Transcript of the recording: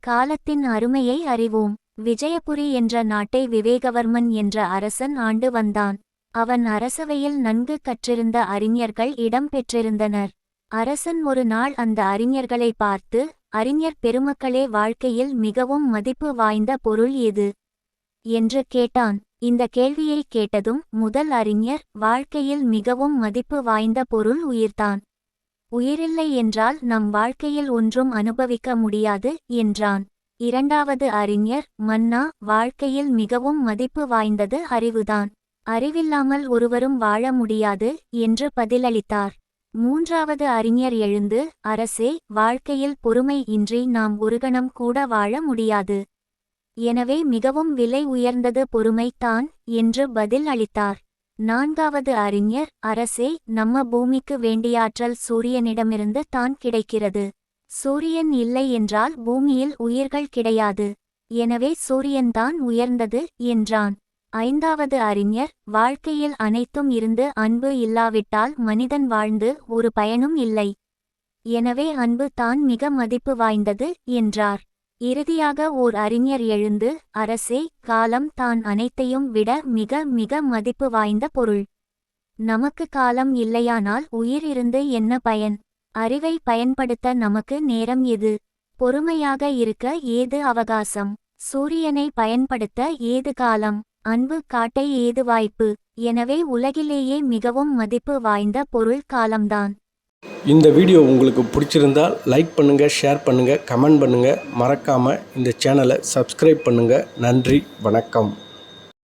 காலத்தின் அருமையை அறிவோம். விஜயபுரி என்ற நாட்டை விவேகவர்மன் என்ற அரசன் ஆண்டு வந்தான். அவன் அரசவையில் நன்கு கற்றிருந்த அறிஞர்கள் இடம் பெற்றிருந்தனர். அரசன் ஒரு நாள் அந்த அறிஞர்களை பார்த்து, அறிஞர் பெருமக்களே, வாழ்க்கையில் மிகவும் மதிப்பு வாய்ந்த பொருள் எது என்று கேட்டான். இந்த கேள்வியை கேட்டதும் முதல் அறிஞர், வாழ்க்கையில் மிகவும் மதிப்பு வாய்ந்த பொருள் உயிர்தான். உயிரில்லை என்றால் நம் வாழ்க்கையில் ஒன்றும் அனுபவிக்க முடியாது என்றான். இரண்டாவது அறிஞர், மன்னா, வாழ்க்கையில் மிகவும் மதிப்பு வாய்ந்தது அறிவுதான். அறிவில்லாமல் ஒருவரும் வாழ முடியாது என்று பதிலளித்தார். மூன்றாவது அறிஞர் எழுந்து, அரசே, வாழ்க்கையில் பொறுமை இன்றி நாம் ஒரு கணம் கூட வாழ முடியாது. எனவே மிகவும் விலை உயர்ந்தது பொறுமை தான் என்று பதில் அளித்தார். நான்காவது அறிஞர், அரசே, நம்ம பூமிக்கு வேண்டிய ஆற்றல் சூரியனிடமிருந்து தான் கிடைக்கிறது. சூரியன் இல்லை என்றால் பூமியில் உயிர்கள் கிடையாது. எனவே சூரியன்தான் உயர்ந்தது என்றான். ஐந்தாவது அறிஞர், வாழ்க்கையில் அனைத்தும் இருந்து அன்பு இல்லாவிட்டால் மனிதன் வாழ்ந்து ஒரு பயனும் இல்லை. எனவே அன்பு தான் மிக மதிப்பு வாய்ந்தது என்றார். இறுதியாக ஓர் அறிஞர் எழுந்து, அரசே, காலம் தான் அனைத்தையும் விட மிக மிக மதிப்பு வாய்ந்த பொருள். நமக்கு காலம் இல்லையானால் உயிர் இருந்து என்ன பயன்? அறிவை பயன்படுத்த நமக்கு நேரம் எது? பொறுமையாக இருக்க ஏது அவகாசம்? சூரியனை பயன்படுத்த ஏது காலம்? அன்பு காட்ட ஏது வாய்ப்பு? எனவே உலகிலேயே மிகவும் மதிப்பு வாய்ந்த பொருள் காலம்தான். இந்த வீடியோ உங்களுக்கு பிடிச்சிருந்தால் லைக் பண்ணுங்கள், ஷேர் பண்ணுங்கள், கமெண்ட் பண்ணுங்கள். மறக்காமல் இந்த சேனலை சப்ஸ்கிரைப் பண்ணுங்கள். நன்றி, வணக்கம்.